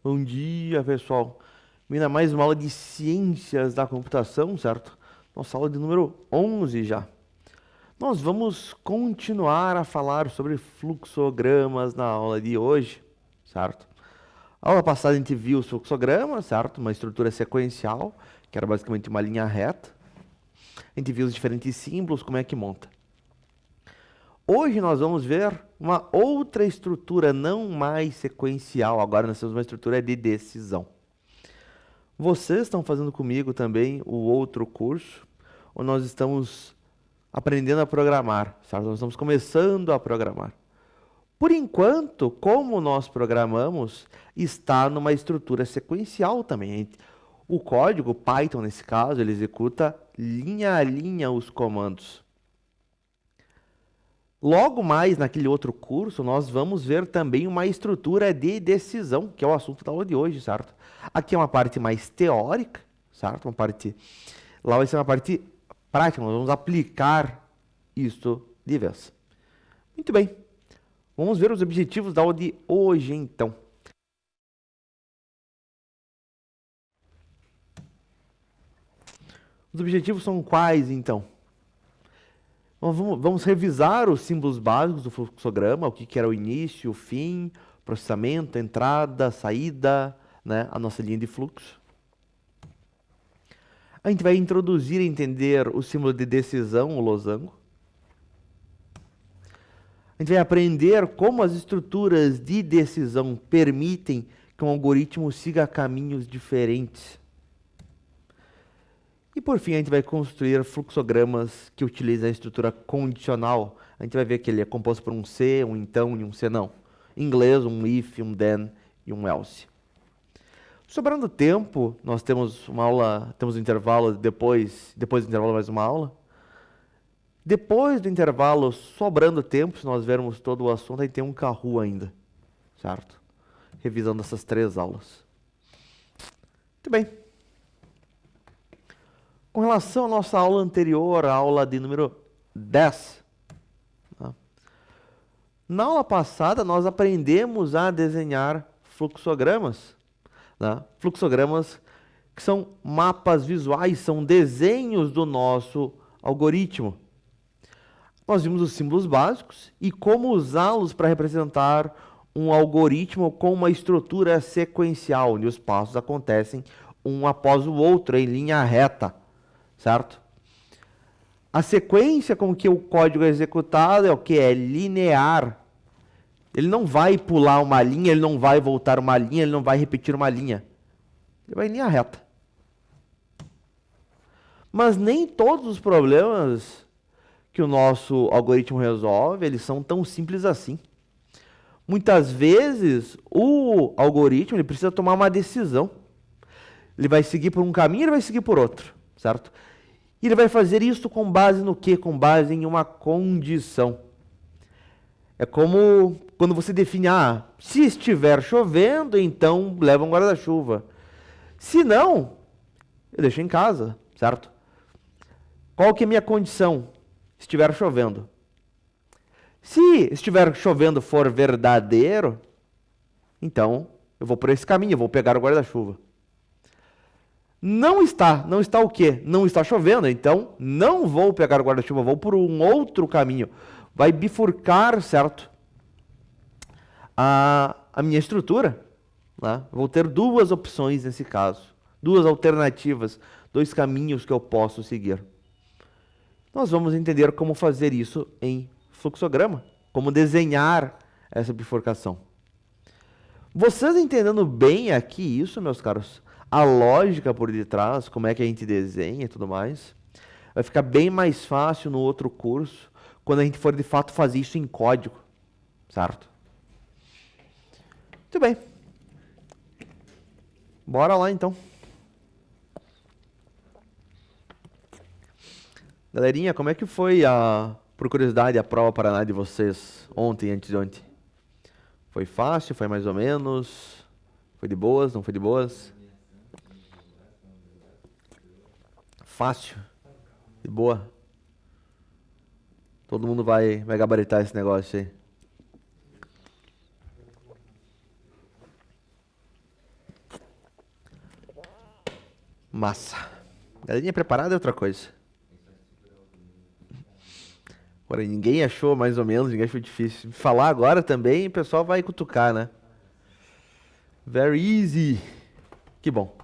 Bom dia, pessoal. Vindo a mais uma aula de Ciências da Computação, certo? Nossa aula de número 11 já. Nós vamos continuar a falar sobre fluxogramas na aula de hoje, certo? A aula passada a gente viu os fluxogramas, certo? Uma estrutura sequencial, que era basicamente uma linha reta. A gente viu os diferentes símbolos, como é que monta. Hoje nós vamos ver uma outra estrutura não mais sequencial. Agora nós temos uma estrutura de decisão. Vocês estão fazendo comigo também o outro curso, onde nós estamos aprendendo a programar, certo? Nós estamos começando a programar. Por enquanto, como nós programamos, está numa estrutura sequencial também. O código, Python nesse caso, ele executa linha a linha os comandos. Logo mais naquele outro curso, nós vamos ver também uma estrutura de decisão, que é o assunto da aula de hoje, certo? Aqui é uma parte mais teórica, certo? Lá vai ser uma parte prática, nós vamos aplicar isso de vez. Muito bem, vamos ver os objetivos da aula de hoje, então. Os objetivos são quais, então? Vamos revisar os símbolos básicos do fluxograma, o que era o início, o fim, processamento, entrada, saída, né, a nossa linha de fluxo. A gente vai introduzir e entender o símbolo de decisão, o losango. A gente vai aprender como as estruturas de decisão permitem que um algoritmo siga caminhos diferentes. E por fim, a gente vai construir fluxogramas que utilizam a estrutura condicional. A gente vai ver que ele é composto por um se, um então e um senão. Em inglês, um if, um then e um else. Sobrando tempo, nós temos uma aula, temos um intervalo, depois do intervalo mais uma aula. Depois do intervalo, sobrando tempo, se nós vermos todo o assunto, a gente tem um Kahoot ainda, certo? Revisando essas 3 aulas. Muito bem. Com relação à nossa aula anterior, a aula de número 10, tá? Na aula passada, nós aprendemos a desenhar fluxogramas, tá? Fluxogramas que são mapas visuais, são desenhos do nosso algoritmo. Nós vimos os símbolos básicos e como usá-los para representar um algoritmo com uma estrutura sequencial, onde os passos acontecem um após o outro, em linha reta, certo? A sequência com que o código é executado é o que? É linear. Ele não vai pular uma linha, ele não vai voltar uma linha, ele não vai repetir uma linha. Ele vai em linha reta. Mas nem todos os problemas que o nosso algoritmo resolve, eles são tão simples assim. Muitas vezes, o algoritmo ele precisa tomar uma decisão. Ele vai seguir por um caminho, ele vai seguir por outro, certo? E ele vai fazer isso com base no quê? Com base em uma condição. É como quando você define, se estiver chovendo, então leva um guarda-chuva. Se não, eu deixo em casa, certo? Qual que é a minha condição? Estiver chovendo. Se estiver chovendo for verdadeiro, então eu vou por esse caminho, eu vou pegar o guarda-chuva. Não está o quê? Não está chovendo, então não vou pegar o guarda-chuva, vou por um outro caminho. Vai bifurcar, certo? A minha estrutura. Né? Vou ter 2 opções nesse caso. 2 alternativas, 2 caminhos que eu posso seguir. Nós vamos entender como fazer isso em fluxograma. Como desenhar essa bifurcação. Vocês entendendo bem aqui isso, meus caros? A lógica por detrás, como é que a gente desenha e tudo mais, vai ficar bem mais fácil no outro curso, quando a gente for de fato fazer isso em código, certo? Muito bem. Bora lá então. Galerinha, como é que foi por curiosidade, a prova Paraná de vocês ontem e antes de ontem? Foi fácil? Foi mais ou menos? Foi de boas? Não foi de boas? Fácil, de boa. Todo mundo vai gabaritar esse negócio aí. Massa. Galerinha preparada é outra coisa. Agora, ninguém achou mais ou menos, ninguém achou difícil. Falar agora também, o pessoal vai cutucar, né? Very easy. Que bom.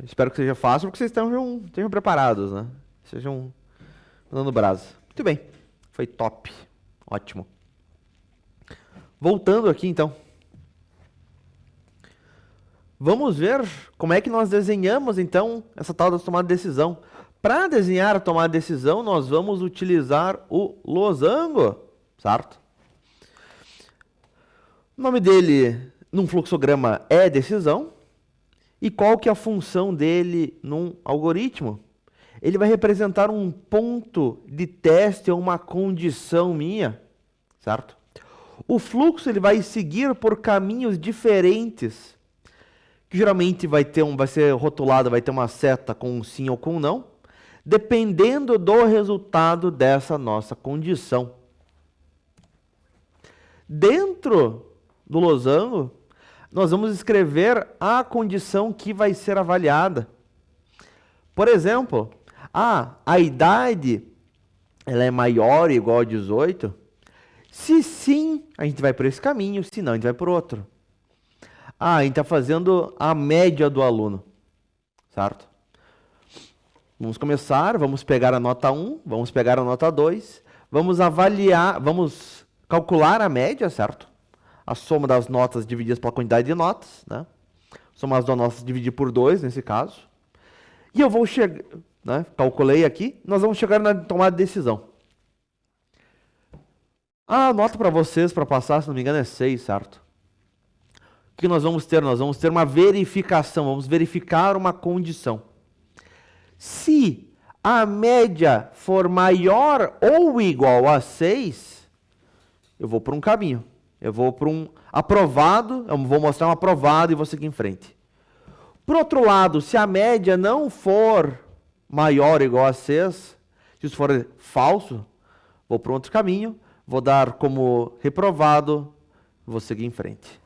Espero que seja fácil, porque vocês estejam preparados, né? Sejam mandando brasa. Muito bem. Foi top. Ótimo. Voltando aqui, então. Vamos ver como é que nós desenhamos, então, essa tal da tomada de decisão. Para desenhar a tomada de decisão, nós vamos utilizar o losango, certo? O nome dele, num fluxograma, é decisão. E qual que é a função dele num algoritmo? Ele vai representar um ponto de teste ou uma condição minha, certo? O fluxo ele vai seguir por caminhos diferentes, que geralmente vai ser rotulado, vai ter uma seta com um sim ou com um não, dependendo do resultado dessa nossa condição. Dentro do losango, nós vamos escrever a condição que vai ser avaliada. Por exemplo, a idade ela é maior ou igual a 18. Se sim, a gente vai por esse caminho, se não, a gente vai por outro. A gente está fazendo a média do aluno, certo? Vamos começar, vamos pegar a nota 1, vamos pegar a nota 2, vamos avaliar, vamos calcular a média, certo? A soma das notas divididas pela quantidade de notas, né? Soma as duas notas dividir por 2, nesse caso. E eu vou chegar, né? Calculei aqui, nós vamos chegar na tomada de decisão. A nota para vocês, para passar, se não me engano, é 6, certo? O que nós vamos ter? Nós vamos ter uma verificação, vamos verificar uma condição. Se a média for maior ou igual a 6, eu vou por um caminho. Eu vou para um aprovado, eu vou mostrar um aprovado e vou seguir em frente. Por outro lado, se a média não for maior ou igual a 6, se isso for falso, vou para um outro caminho, vou dar como reprovado, vou seguir em frente.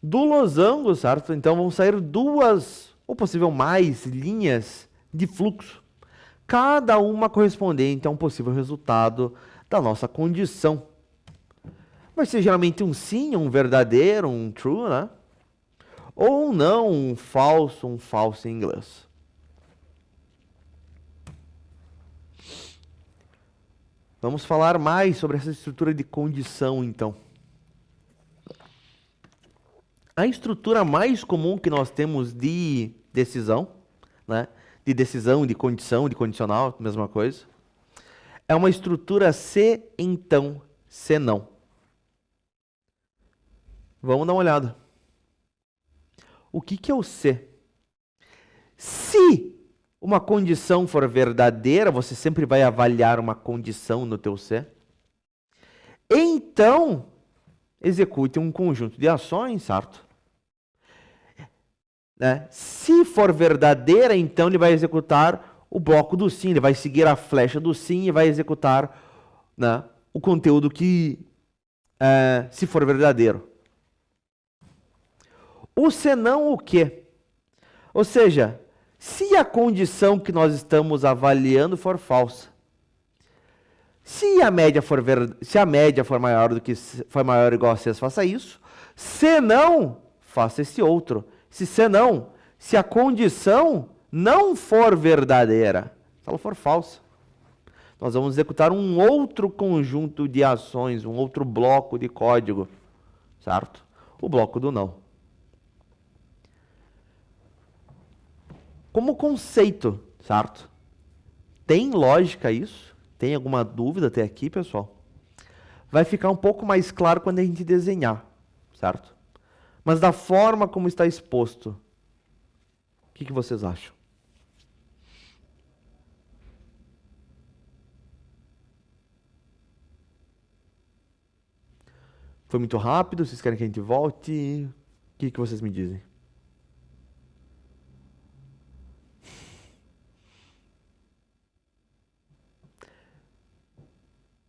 Do losango, certo? Então vão sair duas, ou possível mais, linhas de fluxo. Cada uma correspondente a um possível resultado da nossa condição. Vai ser geralmente um sim, um verdadeiro, um true, né? Ou um não, um falso em inglês. Vamos falar mais sobre essa estrutura de condição, então. A estrutura mais comum que nós temos de decisão, né? De decisão, de condição, de condicional, mesma coisa, é uma estrutura se, então, se não. Vamos dar uma olhada. O que é o se? Se uma condição for verdadeira, você sempre vai avaliar uma condição no teu se. Então, execute um conjunto de ações, certo? Né? Se for verdadeira, então ele vai executar o bloco do sim, ele vai seguir a flecha do sim e vai executar, né, o conteúdo que, se for verdadeiro. O senão o quê? Ou seja, se a condição que nós estamos avaliando for falsa, se a média for maior do que for maior ou igual a 6, faça isso. Se não, faça esse outro. Se a condição não for verdadeira, se ela for falsa, nós vamos executar um outro conjunto de ações, um outro bloco de código, certo? O bloco do não. Como conceito, certo? Tem lógica isso? Tem alguma dúvida até aqui, pessoal? Vai ficar um pouco mais claro quando a gente desenhar, certo? Mas da forma como está exposto, o que vocês acham? Foi muito rápido? Vocês querem que a gente volte? O que vocês me dizem?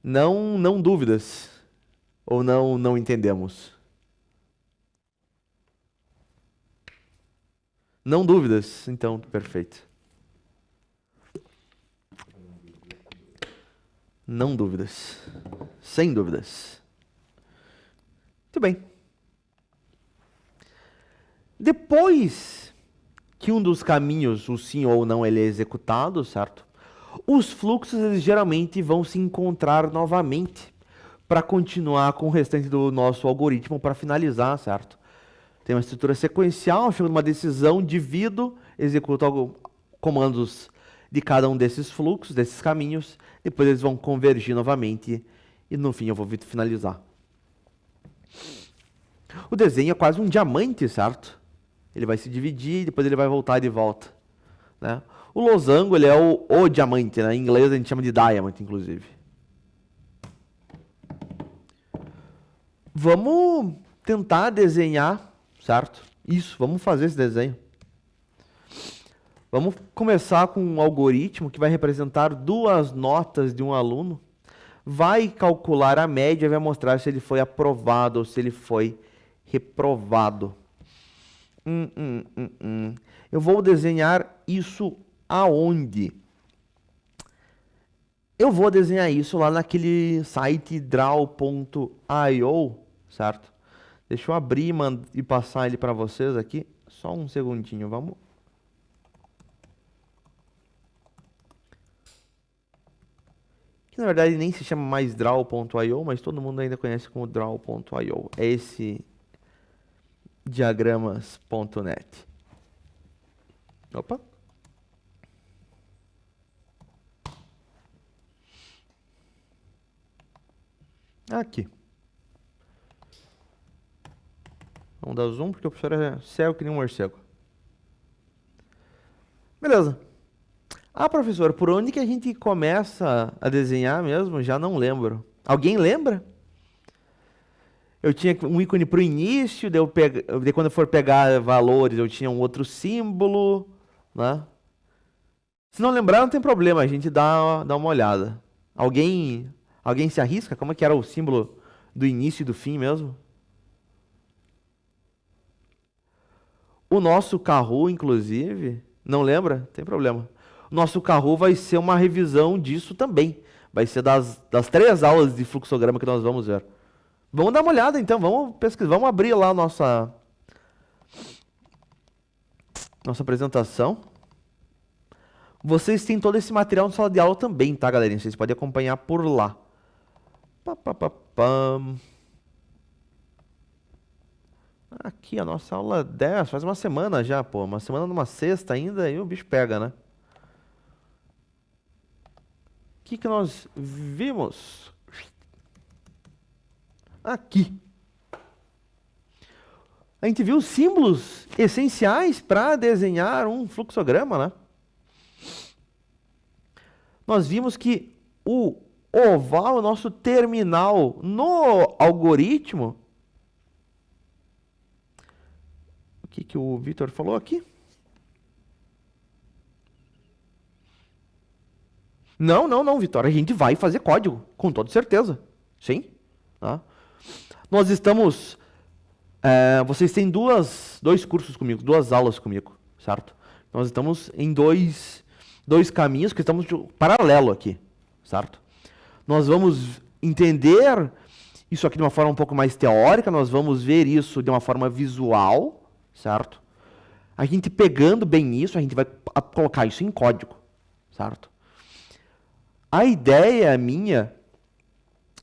Não dúvidas. Ou não entendemos? Não dúvidas? Então, perfeito. Não dúvidas. Sem dúvidas. Muito bem. Depois que um dos caminhos, o sim ou não, ele é executado, certo? Os fluxos, eles geralmente vão se encontrar novamente para continuar com o restante do nosso algoritmo para finalizar, certo? Tem uma estrutura sequencial, chega numa decisão, divido, executo comandos de cada um desses fluxos, desses caminhos, depois eles vão convergir novamente e no fim eu vou finalizar. O desenho é quase um diamante, certo? Ele vai se dividir e depois ele vai voltar de volta, né? O losango, ele é o diamante, né? Em inglês a gente chama de diamond, inclusive. Vamos tentar desenhar, certo? Isso, vamos fazer esse desenho. Vamos começar com um algoritmo que vai representar duas notas de um aluno. Vai calcular a média e vai mostrar se ele foi aprovado ou se ele foi reprovado. Eu vou desenhar isso aonde? Eu vou desenhar isso lá naquele site draw.io, certo? Deixa eu abrir e passar ele para vocês aqui. Só um segundinho, vamos. Que na verdade nem se chama mais draw.io, mas todo mundo ainda conhece como draw.io. É esse diagramas.net. Opa. Aqui. Vamos dar zoom, porque o professor é cego que nem um morcego. Beleza. Ah, professor, por onde que a gente começa a desenhar mesmo? Já não lembro. Alguém lembra? Eu tinha um ícone para o início, daí quando eu for pegar valores, eu tinha um outro símbolo, né? Se não lembrar, não tem problema, a gente dá uma olhada. Alguém se arrisca? Como é que era o símbolo do início e do fim mesmo? O nosso Kahoot, inclusive, não lembra? Tem problema. O nosso Kahoot vai ser uma revisão disso também. Vai ser das 3 aulas de fluxograma que nós vamos ver. Vamos dar uma olhada então, vamos pesquisar, vamos abrir lá a nossa apresentação. Vocês têm todo esse material na sala de aula também, tá, galerinha? Vocês podem acompanhar por lá. Aqui a nossa aula 10, faz uma semana já, pô. Uma semana numa sexta ainda e o bicho pega, né? O que que nós vimos? Aqui. A gente viu os símbolos essenciais para desenhar um fluxograma, né? Nós vimos que o oval é o nosso terminal no algoritmo. O que que o Vitor falou aqui? Não, Vitor. A gente vai fazer código, com toda certeza. Sim. Tá? Nós estamos... vocês têm dois cursos comigo, 2 aulas comigo, certo? Nós estamos em dois caminhos que estamos paralelo aqui, certo? Nós vamos entender isso aqui de uma forma um pouco mais teórica, nós vamos ver isso de uma forma visual, certo? A gente pegando bem isso, a gente vai colocar isso em código, certo? A ideia minha,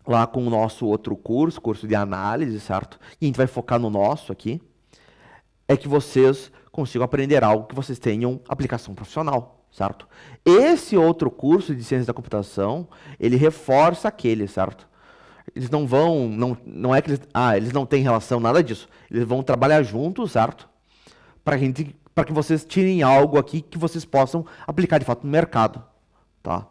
lá com o nosso outro curso de análise, certo? E a gente vai focar no nosso aqui, é que vocês consigam aprender algo que vocês tenham aplicação profissional, certo? Esse outro curso de ciência da computação, ele reforça aquele, certo? Eles não vão, não é que eles não têm relação, nada disso. Eles vão trabalhar juntos, certo? Para que vocês tirem algo aqui que vocês possam aplicar de fato no mercado, tá?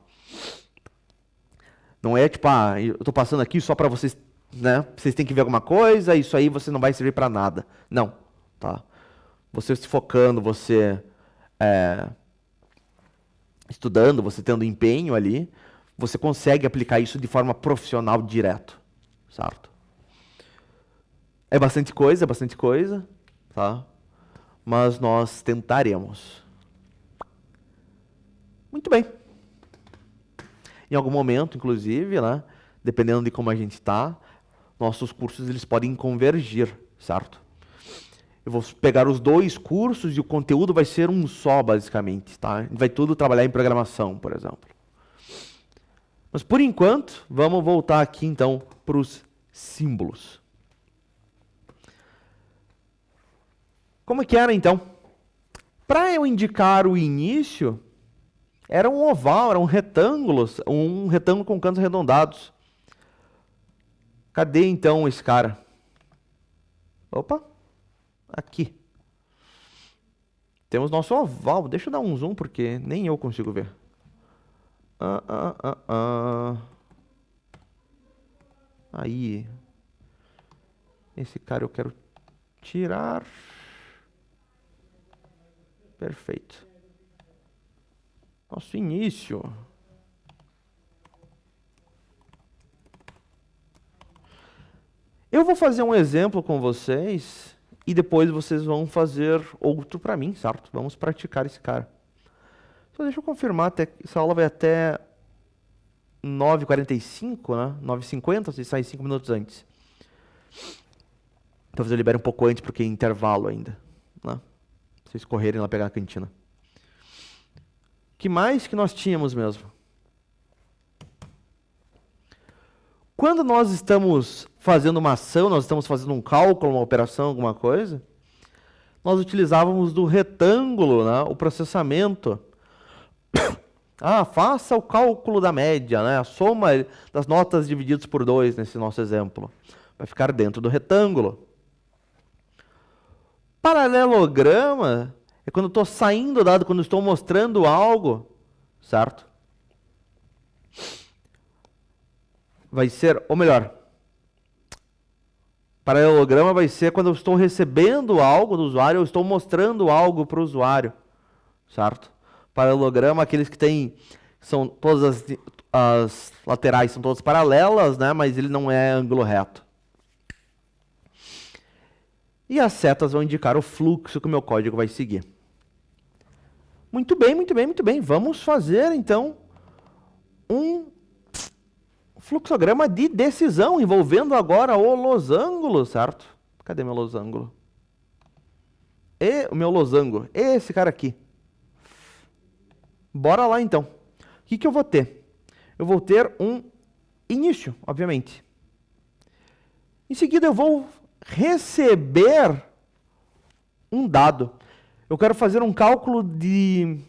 Não é tipo, eu estou passando aqui só para vocês, né? Vocês têm que ver alguma coisa, isso aí você não vai servir para nada. Não, tá? Você se focando, você estudando, você tendo empenho ali, você consegue aplicar isso de forma profissional direto, certo? É bastante coisa, tá? mas nós tentaremos. Muito bem. Em algum momento, inclusive, né, dependendo de como a gente está, nossos cursos eles podem convergir, certo? Eu vou pegar os dois cursos e o conteúdo vai ser um só, basicamente, tá? A gente vai tudo trabalhar em programação, por exemplo. Mas, por enquanto, vamos voltar aqui, então, para os símbolos. Como é que era, então? Para eu indicar o início, era um oval, era um retângulo com cantos arredondados. Cadê, então, esse cara? Opa! Aqui. Temos nosso oval. Deixa eu dar um zoom, porque nem eu consigo ver. Aí. Esse cara eu quero tirar. Perfeito. Nosso início. Eu vou fazer um exemplo com vocês e depois vocês vão fazer outro para mim, certo? Vamos praticar esse cara. Só deixa eu confirmar, essa aula vai até 9h45, né? 9h50, vocês saem 5 minutos antes. Talvez eu libere um pouco antes, porque é intervalo ainda, né? Vocês correrem lá pegar a cantina. Que mais que nós tínhamos mesmo? Quando nós estamos fazendo uma ação, nós estamos fazendo um cálculo, uma operação, alguma coisa, nós utilizávamos do retângulo, né, o processamento. Faça o cálculo da média, né, a soma das notas divididas por 2, nesse nosso exemplo. Vai ficar dentro do retângulo. Paralelograma é quando eu estou saindo do dado, quando eu estou mostrando algo, certo? Vai ser, ou melhor, paralelograma vai ser quando eu estou recebendo algo do usuário, eu estou mostrando algo para o usuário, certo? Paralelograma, aqueles que têm, são todas as laterais são todas paralelas, né? Mas ele não é ângulo reto. E as setas vão indicar o fluxo que o meu código vai seguir. Muito bem, muito bem, muito bem. Vamos fazer, então, um fluxograma de decisão, envolvendo agora o losango, certo? Cadê meu losango? O meu losango, esse cara aqui. Bora lá, então. O que eu vou ter? Eu vou ter um início, obviamente. Em seguida, eu vou receber um dado. Eu quero fazer um cálculo de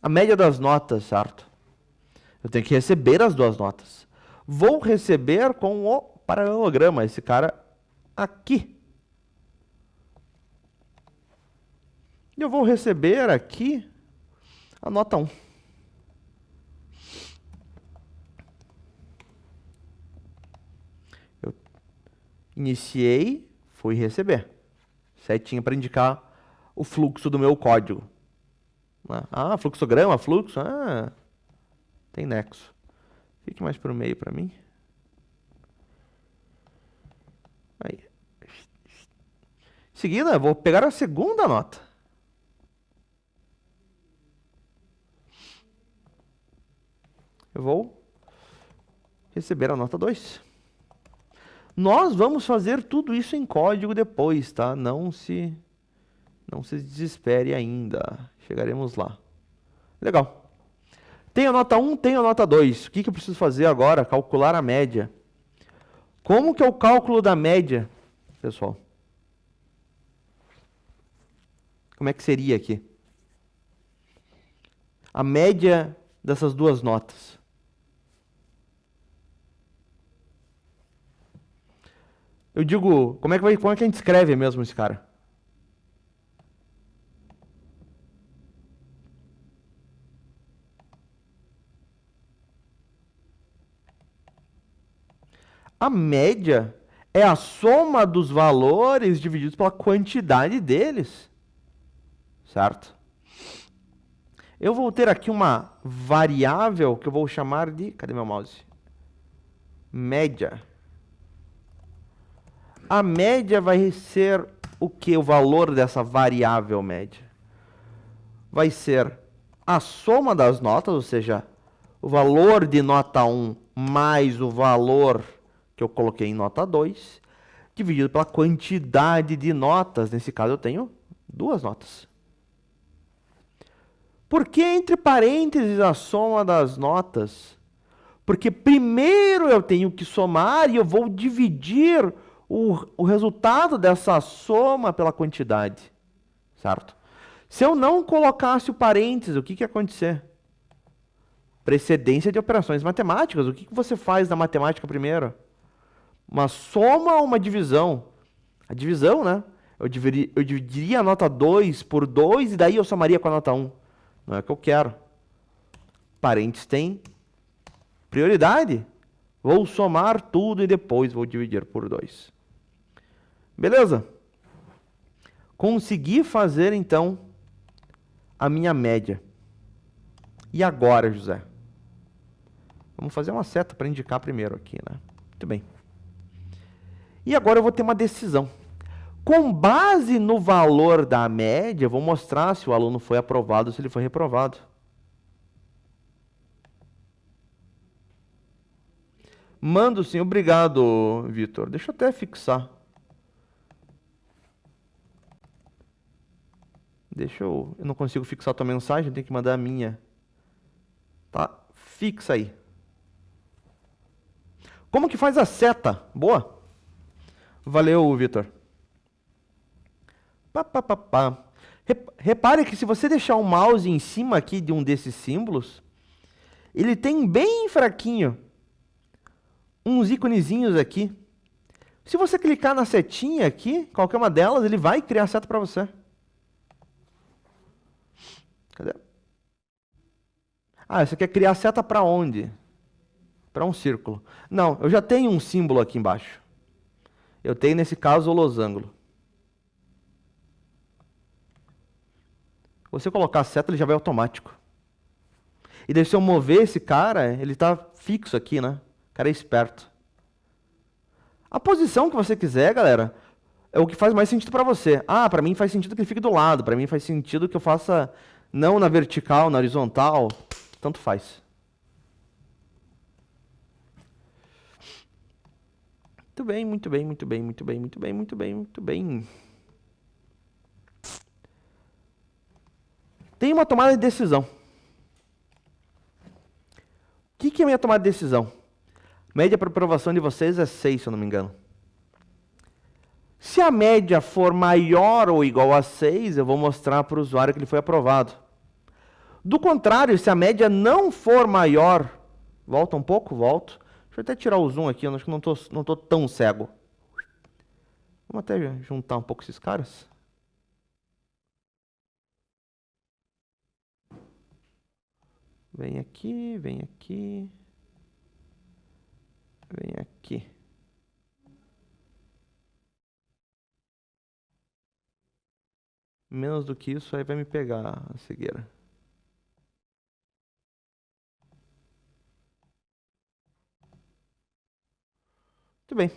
a média das notas, certo? Eu tenho que receber as duas notas. Vou receber com o paralelograma, esse cara aqui. E eu vou receber aqui a nota 1. Eu iniciei, fui receber. Setinha para indicar o fluxo do meu código. Fluxograma, fluxo. Tem nexo. Fique mais para o meio para mim. Aí. Em seguida, eu vou pegar a segunda nota. Eu vou receber a nota 2. Nós vamos fazer tudo isso em código depois, tá? Não se desespere ainda. Chegaremos lá. Legal. Tem a nota 1, tem a nota 2. O que eu preciso fazer agora? Calcular a média. Como que é o cálculo da média, pessoal? Como é que seria aqui? A média dessas duas notas. Eu digo, como é que a gente escreve mesmo esse cara? A média é a soma dos valores divididos pela quantidade deles, certo? Eu vou ter aqui uma variável que eu vou chamar de... Cadê meu mouse? Média. A média vai ser o que o valor dessa variável média? Vai ser a soma das notas, ou seja, o valor de nota 1 mais o valor que eu coloquei em nota 2, dividido pela quantidade de notas. Nesse caso, eu tenho 2 notas. Por que entre parênteses a soma das notas? Porque primeiro eu tenho que somar e eu vou dividir o resultado dessa soma pela quantidade, certo? Se eu não colocasse o parênteses, o que ia acontecer? Precedência de operações matemáticas. O que você faz na matemática primeiro? Uma soma ou uma divisão? A divisão, né? Eu dividiria a nota 2 por 2 e daí eu somaria com a nota 1. Não é o que eu quero. Parênteses tem prioridade. Vou somar tudo e depois vou dividir por 2. Beleza? Consegui fazer, então, a minha média. E agora, José? Vamos fazer uma seta para indicar primeiro aqui, né? Muito bem. E agora eu vou ter uma decisão. Com base no valor da média, eu vou mostrar se o aluno foi aprovado ou se ele foi reprovado. Mando sim, obrigado, Vitor. Deixa eu até fixar. Eu não consigo fixar a tua mensagem, tenho que mandar a minha. Tá? Fixa aí. Como que faz a seta? Boa. Valeu, Vitor. Repare que se você deixar o mouse em cima aqui de um desses símbolos, ele tem bem fraquinho uns íconezinhos aqui. Se você clicar na setinha aqui, qualquer uma delas, ele vai criar a seta para você. Cadê? Ah, você quer criar a seta para onde? Para um círculo. Não, eu já tenho um símbolo aqui embaixo. Eu tenho, nesse caso, o losango. Você colocar a seta, ele já vai automático. E daí, se eu mover esse cara, ele está fixo aqui, né? O cara é esperto. A posição que você quiser, galera, é o que faz mais sentido para você. Ah, para mim faz sentido que ele fique do lado. Para mim faz sentido que eu faça não na vertical, na horizontal. Tanto faz. Muito bem, muito bem, muito bem, muito bem, muito bem, muito bem, muito bem. Tem uma tomada de decisão. O que é a minha tomada de decisão? Média para aprovação de vocês é 6, se eu não me engano. Se a média for maior ou igual a 6, eu vou mostrar para o usuário que ele foi aprovado. Do contrário, se a média não for maior, volta um pouco, volto. Deixa eu até tirar o zoom aqui, eu acho que não tô tão cego. Vamos até juntar um pouco esses caras. Vem aqui, vem aqui. Vem aqui. Menos do que isso, aí vai me pegar a cegueira. Muito bem.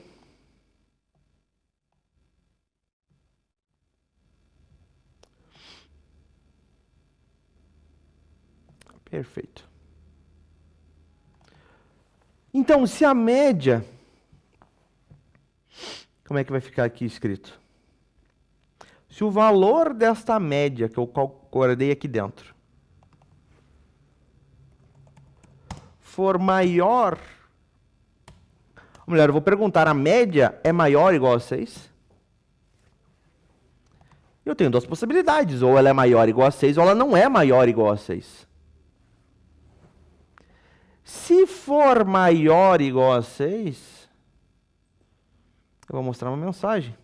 Perfeito. Então, se a média... Como é que vai ficar aqui escrito? Se o valor desta média que eu guardei aqui dentro for maior... Ou melhor, eu vou perguntar, a média é maior ou igual a 6? Eu tenho duas possibilidades, ou ela é maior ou igual a 6, ou ela não é maior ou igual a 6. Se for maior ou igual a 6, eu vou mostrar uma mensagem.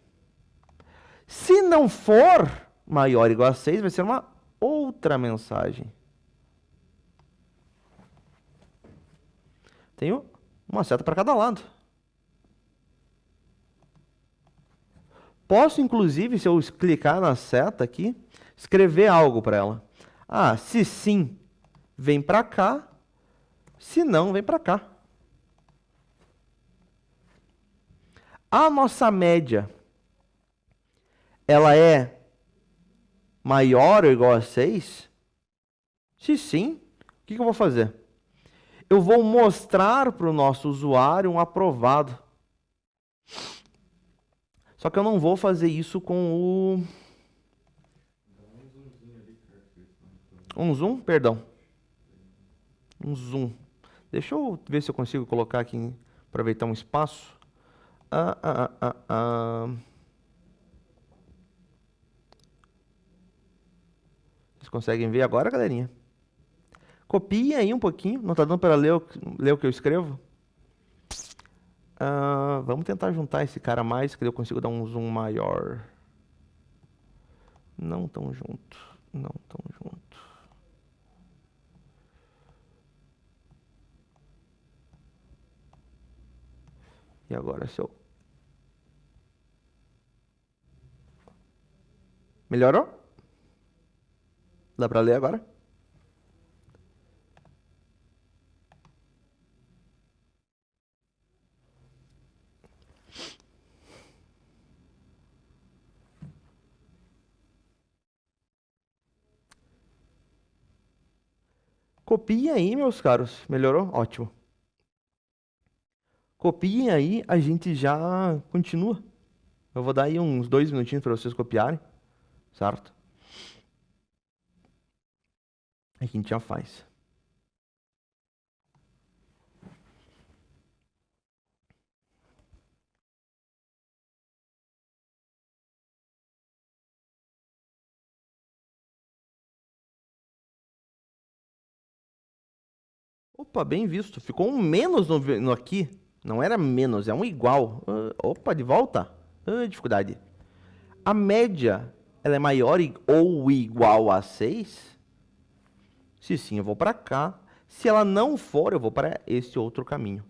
Se não for maior ou igual a 6, vai ser uma outra mensagem. Tenho uma seta para cada lado. Posso, inclusive, se eu clicar na seta aqui, escrever algo para ela. Ah, se sim, vem para cá. Se não, vem para cá. A nossa média ela é maior ou igual a 6? Se sim, o que eu vou fazer? Eu vou mostrar para o nosso usuário um aprovado. Só que eu não vou fazer isso com um zoom, perdão. Um zoom. Deixa eu ver se eu consigo colocar aqui, aproveitar um espaço. Vocês conseguem ver agora, galerinha? Copiem aí um pouquinho. Não está dando para ler o que eu escrevo? Vamos tentar juntar esse cara mais, que eu consigo dar um zoom maior. Não tão junto. Não tão junto. E agora, se eu... Melhorou? Dá para ler agora? Copiem aí, meus caros. Melhorou? Ótimo. Copiem aí, a gente já continua. Eu vou dar aí uns 2 minutinhos para vocês copiarem, certo? Aí a gente já faz. Opa, bem visto. Ficou um menos no aqui. Não era menos, é um igual. Opa, de volta. Dificuldade. A média, ela é maior ou igual a 6? Se sim, eu vou para cá. Se ela não for, eu vou para esse outro caminho.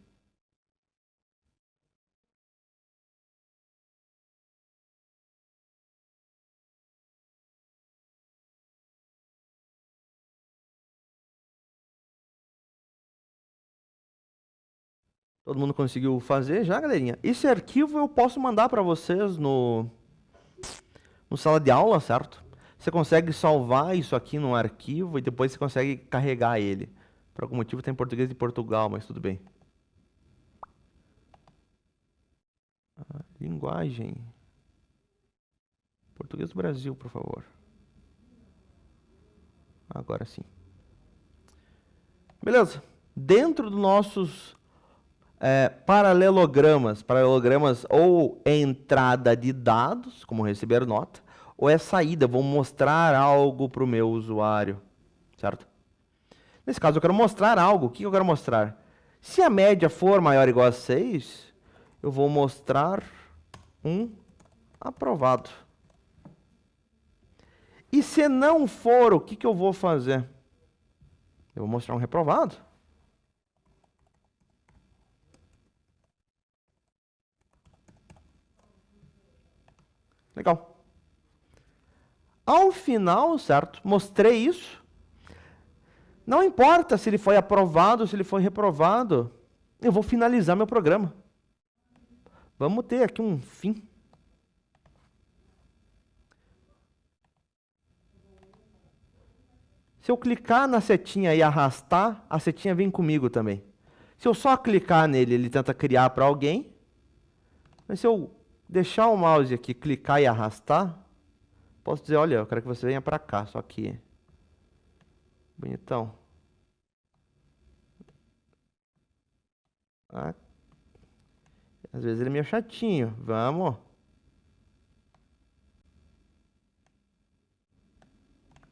Todo mundo conseguiu fazer já, galerinha? Esse arquivo eu posso mandar para vocês no sala de aula, certo? Você consegue salvar isso aqui no arquivo e depois você consegue carregar ele. Por algum motivo tem português de Portugal, mas tudo bem. Linguagem. Português do Brasil, por favor. Agora sim. Beleza. Dentro dos nossos paralelogramas ou entrada de dados, como receber nota, ou é saída, vou mostrar algo para o meu usuário, certo? Nesse caso eu quero mostrar algo, o que eu quero mostrar? Se a média for maior ou igual a 6, eu vou mostrar um aprovado. E se não for, o que eu vou fazer? Eu vou mostrar um reprovado. Legal. Ao final, certo? Mostrei isso. Não importa se ele foi aprovado ou se ele foi reprovado. Eu vou finalizar meu programa. Vamos ter aqui um fim. Se eu clicar na setinha e arrastar, a setinha vem comigo também. Se eu só clicar nele, ele tenta criar para alguém. Mas se eu deixar o mouse aqui, clicar e arrastar, posso dizer, olha, eu quero que você venha para cá, só que... Bonitão. Às vezes ele é meio chatinho. Vamos.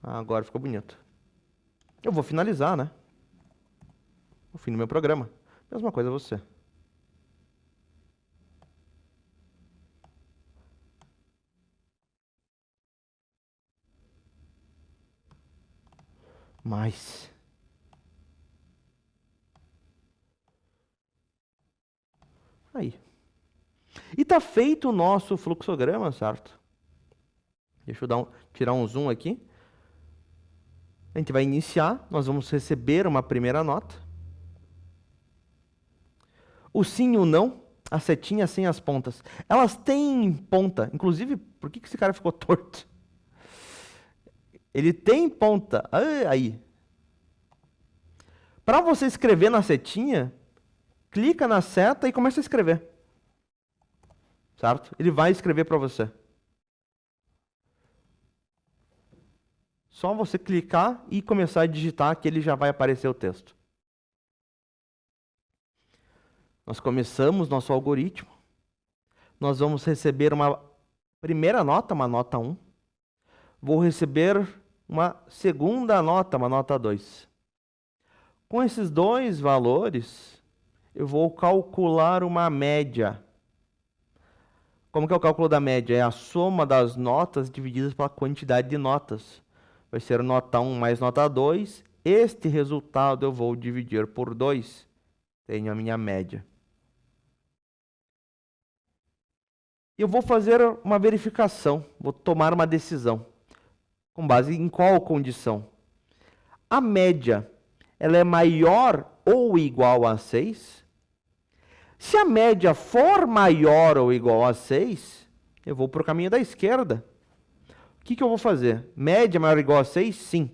Agora ficou bonito. Eu vou finalizar, né? O fim do meu programa. Mesma coisa você. Mais. Aí. E tá feito o nosso fluxograma, certo? Deixa eu tirar um zoom aqui. A gente vai iniciar, nós vamos receber uma primeira nota. O sim e o não, As setinhas sem as pontas. Elas têm ponta. Inclusive, por que esse cara ficou torto? Ele tem ponta. Aí. Para você escrever na setinha, clica na seta e começa a escrever. Certo? Ele vai escrever para você. Só você clicar e começar a digitar que ele já vai aparecer o texto. Nós começamos nosso algoritmo. Nós vamos receber uma primeira nota, uma nota 1. Vou receber uma segunda nota, uma nota 2. Com esses dois valores, eu vou calcular uma média. Como que é o cálculo da média? É a soma das notas divididas pela quantidade de notas. Vai ser nota 1 mais nota 2. Este resultado eu vou dividir por 2. Tenho a minha média. Eu vou fazer uma verificação. Vou tomar uma decisão. Com base em qual condição? A média, ela é maior ou igual a 6? Se a média for maior ou igual a 6, eu vou para o caminho da esquerda. O que eu vou fazer? Média maior ou igual a 6? Sim.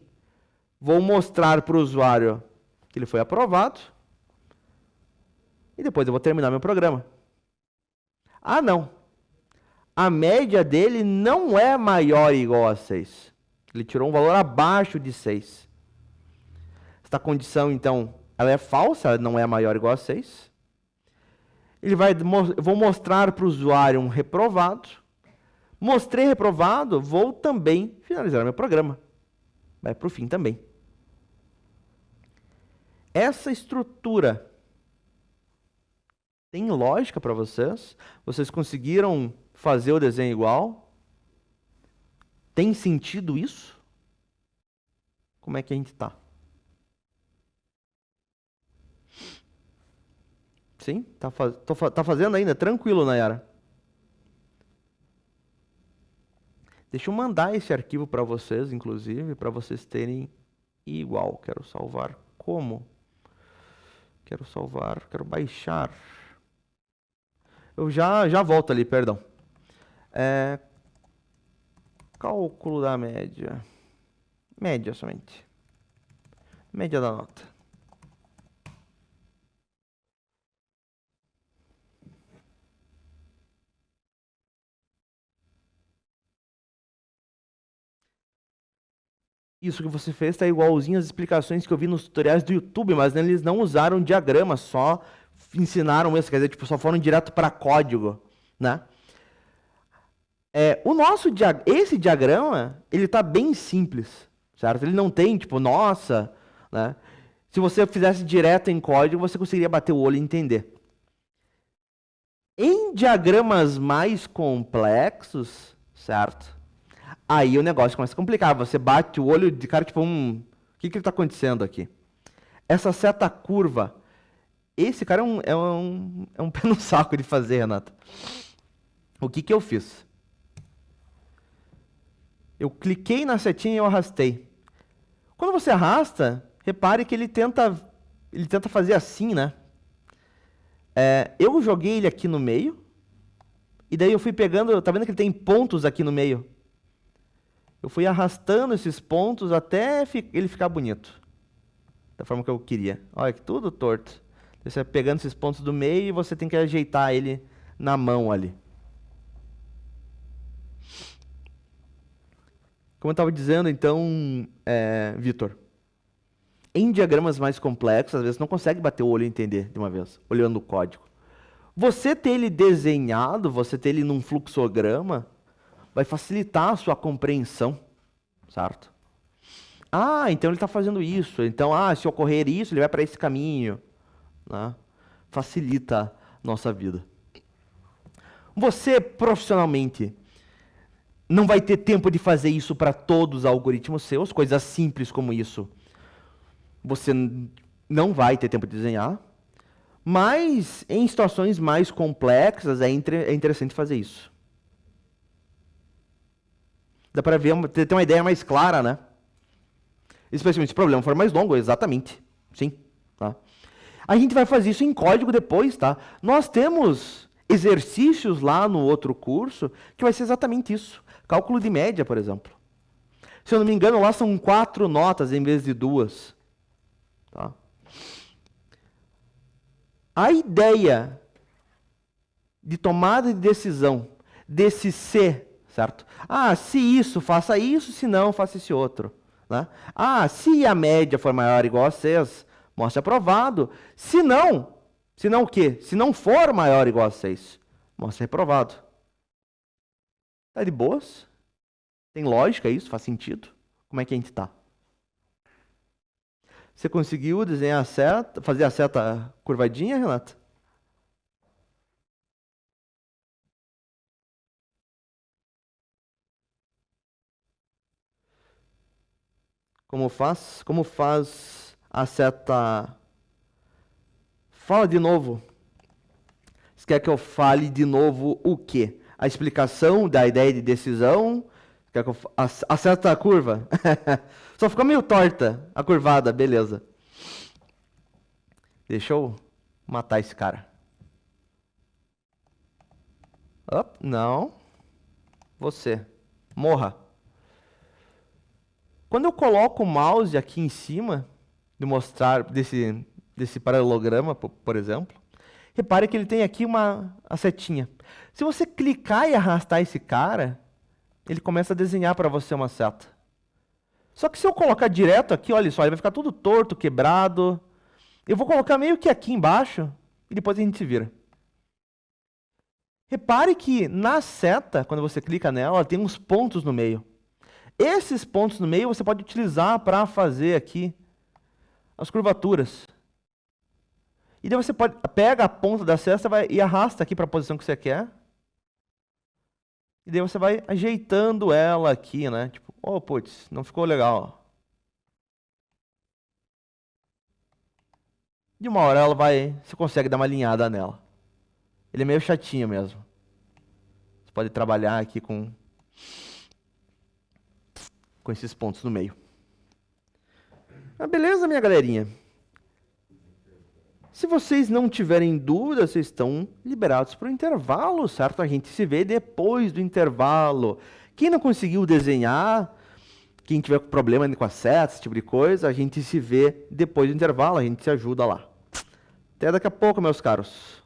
Vou mostrar para o usuário que ele foi aprovado. E depois eu vou terminar meu programa. Ah, não. A média dele não é maior ou igual a 6. Ele tirou um valor abaixo de 6. Esta condição, então, ela é falsa, ela não é maior ou igual a 6. Eu vou mostrar para o usuário um reprovado. Mostrei reprovado, vou também finalizar meu programa. Vai para o fim também. Essa estrutura tem lógica para vocês? Vocês conseguiram fazer o desenho igual? Tem sentido isso? Como é que a gente está? Sim? Tá fazendo ainda? Tranquilo, Nayara. Deixa eu mandar esse arquivo para vocês, inclusive, para vocês terem igual. Quero salvar como? Quero salvar, quero baixar. Eu já volto ali, perdão. Cálculo da média. Média somente. Média da nota. Isso que você fez está igualzinho às explicações que eu vi nos tutoriais do YouTube, mas eles não usaram diagrama, só ensinaram isso, quer dizer, tipo, só foram direto para código, né? Esse diagrama, ele está bem simples, certo? Ele não tem, tipo, nossa, né? Se você fizesse direto em código, você conseguiria bater o olho e entender. Em diagramas mais complexos, certo? Aí o negócio começa a complicar. Você bate o olho de cara, tipo, o que está acontecendo aqui? Essa seta curva. Esse cara é um pé no saco de fazer, Renata. O que eu fiz? Eu cliquei na setinha e eu arrastei. Quando você arrasta, repare que ele tenta fazer assim, né? Eu joguei ele aqui no meio. E daí eu fui pegando... Tá vendo que ele tem pontos aqui no meio? Eu fui arrastando esses pontos até ele ficar bonito. Da forma que eu queria. Olha, que tudo torto. Você vai pegando esses pontos do meio e você tem que ajeitar ele na mão ali. Como eu estava dizendo, então, Vitor, em diagramas mais complexos, às vezes não consegue bater o olho e entender de uma vez, olhando o código. Você ter ele desenhado, você ter ele num fluxograma, vai facilitar a sua compreensão, certo? Ah, então ele está fazendo isso. Então, se ocorrer isso, ele vai para esse caminho. Né? Facilita a nossa vida. Você, profissionalmente, não vai ter tempo de fazer isso para todos os algoritmos seus, coisas simples como isso. Você não vai ter tempo de desenhar, mas em situações mais complexas é interessante fazer isso. Dá para ver, ter uma ideia mais clara, né? Especialmente se o problema for mais longo, exatamente. Sim. Tá? A gente vai fazer isso em código depois, tá? Nós temos exercícios lá no outro curso que vai ser exatamente isso. Cálculo de média, por exemplo. Se eu não me engano, lá são 4 notas em vez de 2. Tá? A ideia de tomada de decisão desse se, certo? Ah, se isso, faça isso, se não, faça esse outro. Né? Ah, se a média for maior ou igual a 6, mostre aprovado. Se não o quê? Se não for maior ou igual a 6, mostre reprovado. Tá de boas? Tem lógica isso? Faz sentido? Como é que a gente tá? Você conseguiu desenhar a seta, fazer a seta curvadinha, Renata? Como faz? Como faz a seta? Fala de novo. Você quer que eu fale de novo o quê? A explicação da ideia de decisão? Quer que eu a seta curva? Só ficou meio torta a curvada, beleza. Deixa eu matar esse cara. Não. Você. Morra. Quando eu coloco o mouse aqui em cima de mostrar desse paralelograma, por exemplo, repare que ele tem aqui a setinha. Se você clicar e arrastar esse cara, ele começa a desenhar para você uma seta. Só que se eu colocar direto aqui, olha só, ele vai ficar tudo torto, quebrado. Eu vou colocar meio que aqui embaixo e depois a gente se vira. Repare que na seta, quando você clica nela, ela tem uns pontos no meio. Esses pontos no meio você pode utilizar para fazer aqui as curvaturas. E daí você pega a ponta da seta e arrasta aqui para a posição que você quer. E daí você vai ajeitando ela aqui, né? Tipo, oh, putz, não ficou legal. De uma hora você consegue dar uma alinhada nela. Ele é meio chatinho mesmo. Você pode trabalhar aqui com esses pontos no meio. Ah, beleza, minha galerinha? Se vocês não tiverem dúvidas, vocês estão liberados para o intervalo, certo? A gente se vê depois do intervalo. Quem não conseguiu desenhar, quem tiver problema com as setas, esse tipo de coisa, a gente se vê depois do intervalo, a gente se ajuda lá. Até daqui a pouco, meus caros.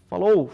Falou!